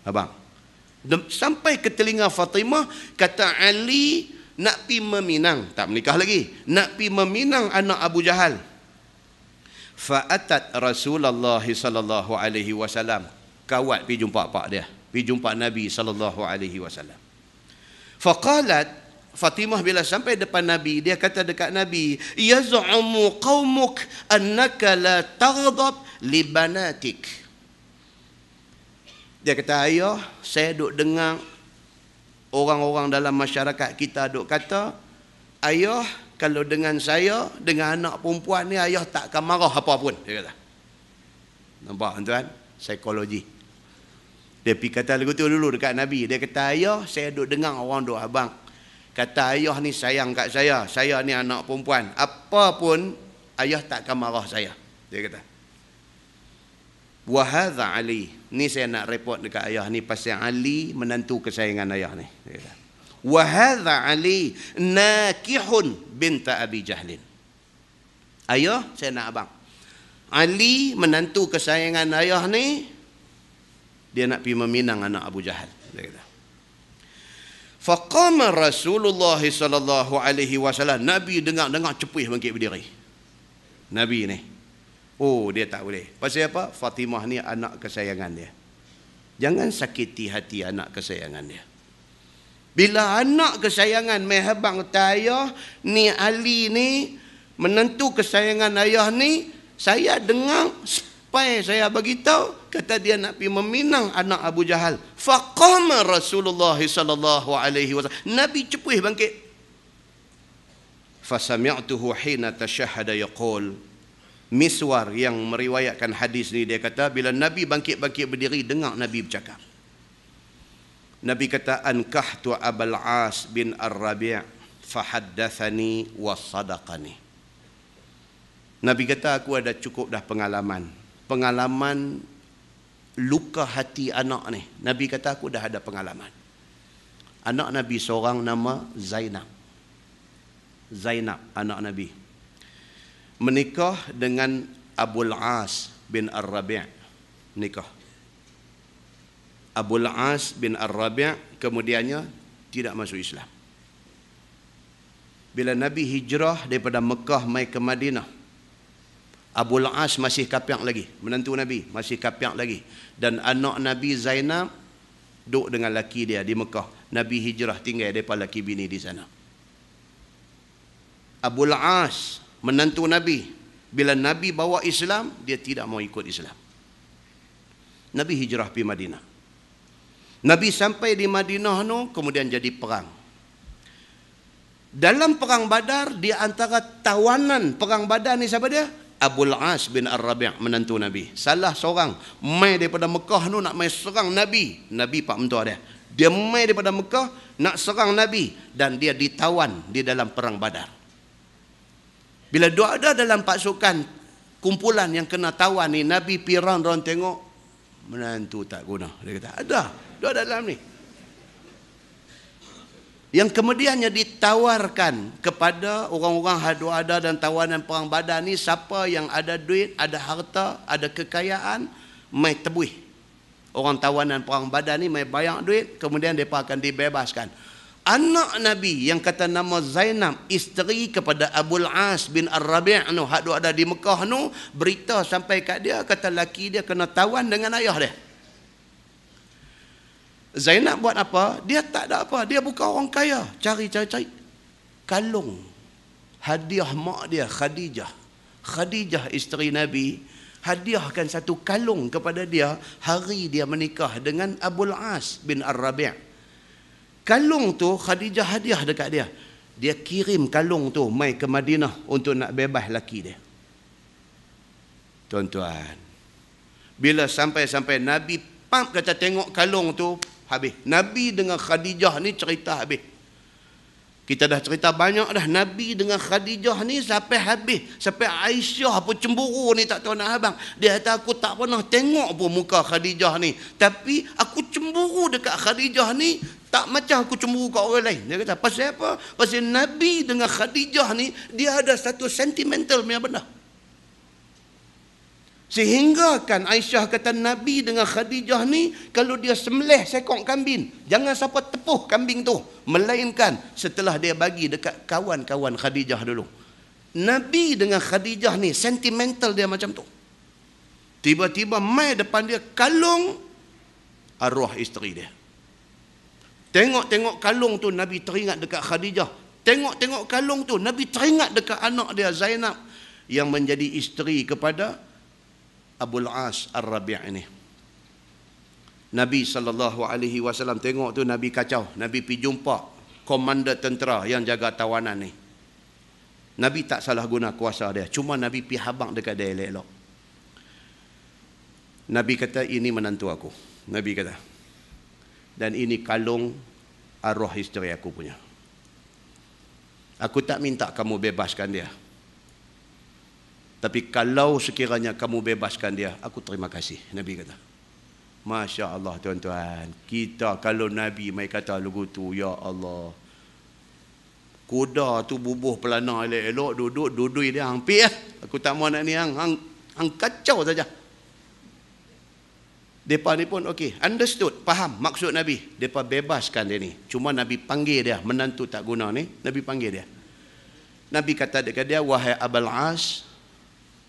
Abang, sampai ke telinga Fatimah, kata Ali nak pi meminang, tak menikah lagi, nak pi meminang anak Abu Jahal. Fa'atat Rasulullah sallallahu alaihi wasallam, kawat pi jumpa pak dia, pi jumpa Nabi sallallahu alaihi wasallam. Faqalat, Fatimah bila sampai depan Nabi, dia kata dekat Nabi, yaz'umu qaumuk annaka la taghdab li banatik. Dia kata, ayah, saya duk dengar orang-orang dalam masyarakat kita duk kata, ayah, kalau dengan saya, dengan anak perempuan ni, ayah tak akan marah apa pun. Dia kata. Nampak tuan? Psikologi. Dia pergi kata lagu tu dulu dekat Nabi. Dia kata, ayah, saya duk dengar orang duk abang kata ayah ni sayang kat saya ni anak perempuan, apa pun ayah tak akan marah saya. Dia kata, wa hadza Ali, ni saya nak report dekat ayah ni pasal Ali menantu kesayangan ayah ni. Dia kata, wa hadza Ali nakihun binta Abi Jahlin. Ayah, saya nak abang, Ali menantu kesayangan ayah ni, dia nak pergi meminang anak Abu Jahal. Dia kata, faqama Rasulullah sallallahu alaihi wasallam. Nabi dengar cepih bangkit berdiri. Nabi ni, oh, dia tak boleh. Pasal apa? Fatimah ni anak kesayangan dia. Jangan sakiti hati anak kesayangan dia. Bila anak kesayangan mehabang ayah ni, Ali ni menantu kesayangan ayah ni, saya dengar sampai saya bagi tahu, kata dia nak pergi meminang anak Abu Jahal. Faqama Rasulullah sallallahu alaihi wasallam. Nabi cepuih bangkit. Fasami'tuhu hina tashahhada yaqul. Miswar yang meriwayatkan hadis ni, dia kata bila Nabi bangkit-bangkit berdiri, dengar Nabi bercakap. Nabi kata, ankahtu Abul As bin Ar-Rabi' fahaddathani wa sadaqani. Nabi kata, aku ada cukup dah pengalaman luka hati anak ni. Nabi kata, aku dah ada pengalaman. Anak Nabi seorang nama Zainab anak Nabi menikah dengan Abul As bin Ar-Rabi'. Nikah Abul As bin Ar-Rabi', kemudiannya tidak masuk Islam. Bila Nabi hijrah daripada Mekah mai ke Madinah, Abul As masih kapiak lagi, menantu Nabi masih kapiak lagi, dan anak Nabi Zainab duduk dengan laki dia di Mekah. Nabi hijrah tinggal daripada laki bini di sana. Abul As menantu Nabi, bila Nabi bawa Islam, dia tidak mau ikut Islam. Nabi hijrah pergi Madinah. Nabi sampai di Madinah tu, kemudian jadi perang. Dalam perang Badar, di antara tawanan perang Badar ni siapa dia? Abul As bin Ar-Rabi', menantu Nabi. Salah seorang mai daripada Mekah tu nak mai serang Nabi. Nabi pak mentua dia. Dia mai daripada Mekah nak serang Nabi, dan dia ditawan di dalam perang Badar. Bila dia ada dalam pasukan kumpulan yang kena tawan ni, Nabi pirang orang tengok, menantu tak guna. Dia kata, ada, dia dalam ni. Yang kemudiannya ditawarkan kepada orang-orang hadu ada dan tawanan perang Badar ni, siapa yang ada duit, ada harta, ada kekayaan, mai tebuih. Orang tawanan perang Badar ni mai bayar duit, kemudian mereka akan dibebaskan. Anak Nabi yang kata nama Zainab, isteri kepada Abul As bin Ar-Rabi' nu hak ada di Mekah nu, berita sampai kat dia, kata laki dia kena tawan dengan ayah dia. Zainab buat apa? Dia tak ada apa, dia bukan orang kaya, cari kalung hadiah mak dia Khadijah isteri Nabi, hadiahkan satu kalung kepada dia hari dia menikah dengan Abul As bin Ar-Rabi'. Kalung tu Khadijah hadiah dekat dia. Dia kirim kalung tu mai ke Madinah untuk nak bebas laki dia. Tuan-tuan, bila sampai Nabi pam kata tengok kalung tu, habis. Nabi dengan Khadijah ni cerita habis. Kita dah cerita banyak dah. Nabi dengan Khadijah ni sampai habis. Sampai Aisyah pun cemburu ni, tak tahu nak abang. Dia kata, aku tak pernah tengok pun muka Khadijah ni, tapi aku cemburu dekat Khadijah ni tak macam aku cemburu kat orang lain. Dia kata, pasal apa? Pasal Nabi dengan Khadijah ni, dia ada satu sentimental punya benda. Sehingga kan Aisyah kata, Nabi dengan Khadijah ni, kalau dia sembelih sekok kambing, jangan siapa tepuh kambing tu, melainkan setelah dia bagi dekat kawan-kawan Khadijah dulu. Nabi dengan Khadijah ni sentimental dia macam tu. Tiba-tiba mai depan dia kalung arwah isteri dia. Tengok-tengok kalung tu, Nabi teringat dekat Khadijah. Tengok-tengok kalung tu, Nabi teringat dekat anak dia Zainab yang menjadi isteri kepada Abul As Ar-Rabi' ini. Nabi SAW tengok tu, Nabi kacau. Nabi pergi jumpa komander tentera yang jaga tawanan ni. Nabi tak salah guna kuasa dia, cuma Nabi pergi habang dekat dia elok-elok. Nabi kata, ini menantu aku. Nabi kata, dan ini kalung arwah isteri aku punya. Aku tak minta kamu bebaskan dia, tapi kalau sekiranya kamu bebaskan dia, aku terima kasih. Nabi kata. Masya Allah tuan-tuan. Kita kalau Nabi mai kata lugu tu, ya Allah. Kuda tu bubuh pelana elok-elok, duduk dia hampir. Aku tak mau nak ni hang kacau saja. Depa ni pun okey, understood, faham maksud Nabi. Depa bebaskan dia ni. Cuma Nabi panggil dia, menantu tak guna ni, Nabi panggil dia. Nabi kata dekat dia, wahai Abul As,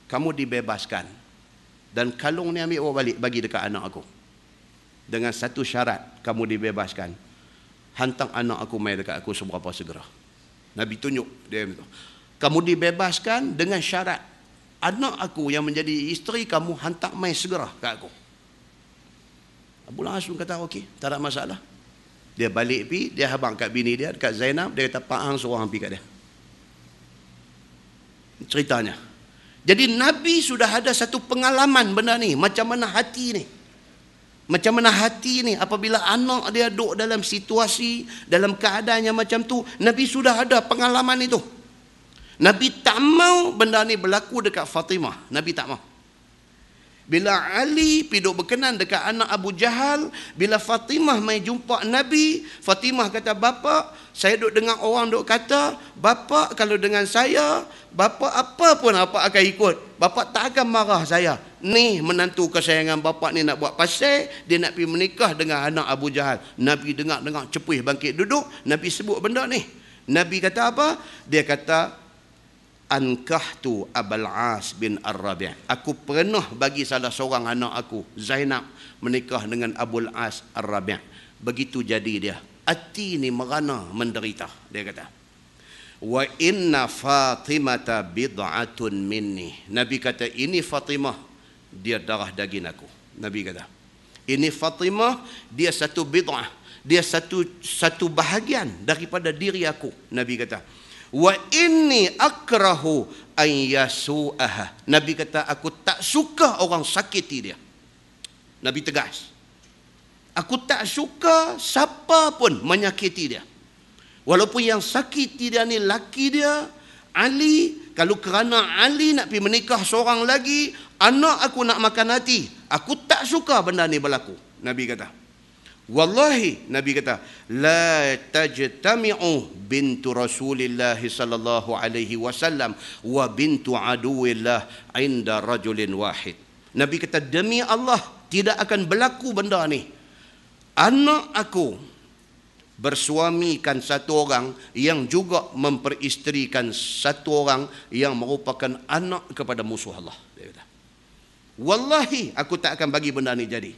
kamu dibebaskan, dan kalung ni ambil balik bagi dekat anak aku. Dengan satu syarat, kamu dibebaskan. Hantar anak aku mai dekat aku seberapa segera. Nabi tunjuk dia. Kamu dibebaskan dengan syarat, anak aku yang menjadi isteri kamu hantar mai segera kat aku. Abu Al-As pun kata okey, tak ada masalah. Dia balik pi, dia habang kat bini dia, dekat Zainab, dia kata Pak Hang suruh hang pi kat dia. Ceritanya. Jadi Nabi sudah ada satu pengalaman benda ni, macam mana hati ni. Macam mana hati ni apabila anak dia duduk dalam situasi, dalam keadaan yang macam tu, Nabi sudah ada pengalaman itu. Nabi tak mau benda ni berlaku dekat Fatimah. Nabi tak mau. Bila Ali duduk berkenan dekat anak Abu Jahal, bila Fatimah mai jumpa Nabi, Fatimah kata, bapa, saya duduk dengar orang duduk kata, bapa kalau dengan saya, bapa apa pun apa akan ikut. Bapa tak akan marah saya. Ni menantu kesayangan bapa ni nak buat pasal, dia nak pergi menikah dengan anak Abu Jahal. Nabi dengar-dengar cepih bangkit duduk, Nabi sebut benda ni. Nabi kata apa? Dia kata, ankahtu Abul As bin Ar-Rabi'. Aku pernah bagi salah seorang anak aku, Zainab, menikah dengan Abul As Ar-Rabi'. Begitu jadi dia. Hati ni merana menderita, dia kata. Wa inna Fatimata bid'atun minni. Nabi kata, ini Fatimah, dia darah daging aku. Nabi kata, ini Fatimah, dia satu bid'ah, dia satu bahagian daripada diri aku. Nabi kata, wa inni akrahu an yasu'aha. Nabi kata, aku tak suka orang sakiti dia. Nabi tegas. Aku tak suka siapa pun menyakiti dia. Walaupun yang sakiti dia ni laki dia, Ali. Kalau kerana Ali nak pergi menikah seorang lagi, anak aku nak makan hati. Aku tak suka benda ni berlaku. Nabi kata. Wallahi, Nabi kata, la tajtami'u bintu Rasulillah sallallahu alaihi wasallam wa bintu aduwillah inda rajulin wahid. Nabi kata, demi Allah, tidak akan berlaku benda ni. Anak aku bersuamikan satu orang yang juga memperisterikan satu orang yang merupakan anak kepada musuh Allah. Dia kata, wallahi, aku tak akan bagi benda ni jadi.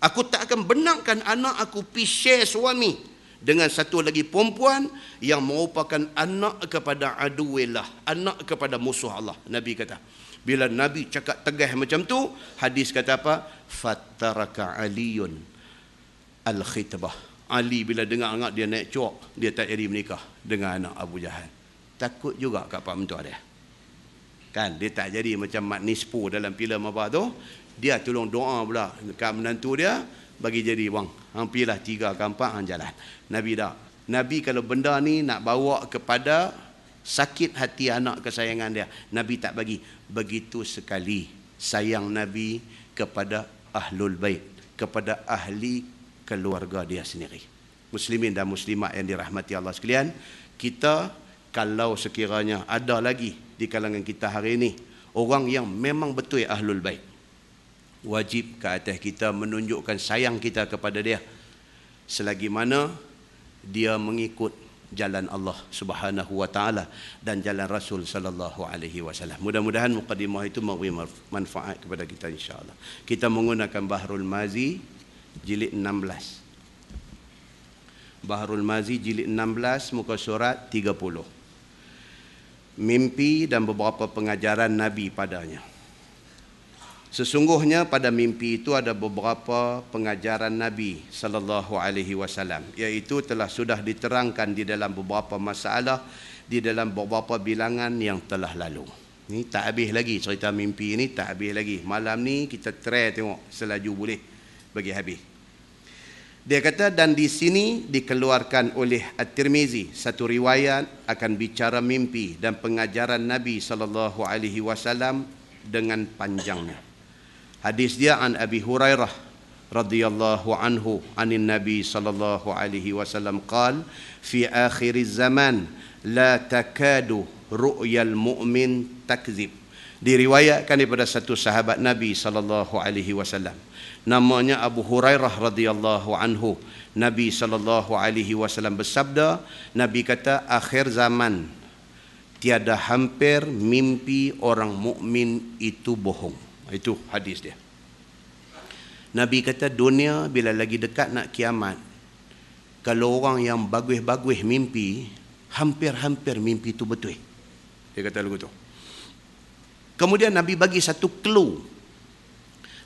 Aku tak akan benarkan anak aku share suami dengan satu lagi perempuan yang merupakan anak kepada aduwillah, anak kepada musuh Allah. Nabi kata. Bila Nabi cakap tegas macam tu, hadis kata apa? Fattaraka Aliyun al-khitbah. Ali bila dengar dia naik cuak, dia tak jadi menikah dengan anak Abu Jahal. Takut juga kat pak mentua dia. Kan, dia tak jadi macam Mat Nispu dalam filem apa tu. Dia tolong doa pula dekat menantu dia, bagi jadi bang. Hang pilah 3 ke 4 hang jalan. Nabi dah. Nabi kalau benda ni nak bawa kepada sakit hati anak kesayangan dia, Nabi tak bagi. Begitu sekali sayang Nabi kepada ahlul bait, kepada ahli keluarga dia sendiri. Muslimin dan muslimat yang dirahmati Allah sekalian, kita kalau sekiranya ada lagi di kalangan kita hari ini orang yang memang betul ahlul bait, wajib ke atas kita menunjukkan sayang kita kepada dia selagi mana dia mengikut jalan Allah Subhanahu wa taala dan jalan Rasul sallallahu alaihi wasallam. Mudah-mudahan mukadimah itu memberi manfaat kepada kita insya-Allah. Kita menggunakan Bahrul Mazi jilid 16. Bahrul Mazi jilid 16 muka surat 30. Mimpi dan beberapa pengajaran Nabi padanya. Sesungguhnya pada mimpi itu ada beberapa pengajaran Nabi sallallahu alaihi wasallam, iaitu telah sudah diterangkan di dalam beberapa masalah di dalam beberapa bilangan yang telah lalu. Ni tak habis lagi cerita mimpi ini, tak habis lagi. Malam ni kita try tengok selaju boleh bagi habis. Dia kata, dan di sini dikeluarkan oleh At-Tirmizi satu riwayat akan bicara mimpi dan pengajaran Nabi sallallahu alaihi wasallam dengan panjangnya. Hadis dia an Abi Hurairah radhiyallahu anhu anin Nabi sallallahu alaihi wasallam qal fi akhir zaman la takadu ru'yal mu'min takzib. Diriwayatkan daripada satu sahabat Nabi sallallahu alaihi wasallam, namanya Abu Hurairah radhiyallahu anhu. Nabi sallallahu alaihi wasallam bersabda, Nabi kata, akhir zaman tiada hampir mimpi orang mukmin itu bohong. Itu hadis dia. Nabi kata dunia bila lagi dekat nak kiamat, kalau orang yang bagus-bagus mimpi, hampir-hampir mimpi itu betul. Dia kata lagu tu. Kemudian Nabi bagi satu clue.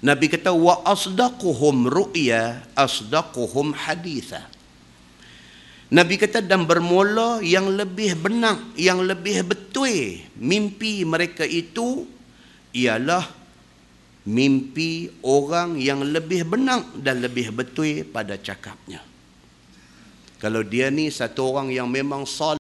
Nabi kata, wa asdaquhum ru'ya asdaquhum haditha. Nabi kata, dan bermula yang lebih benar, yang lebih betul mimpi mereka itu ialah mimpi orang yang lebih benar dan lebih betul pada cakapnya. Kalau dia ni satu orang yang memang salih,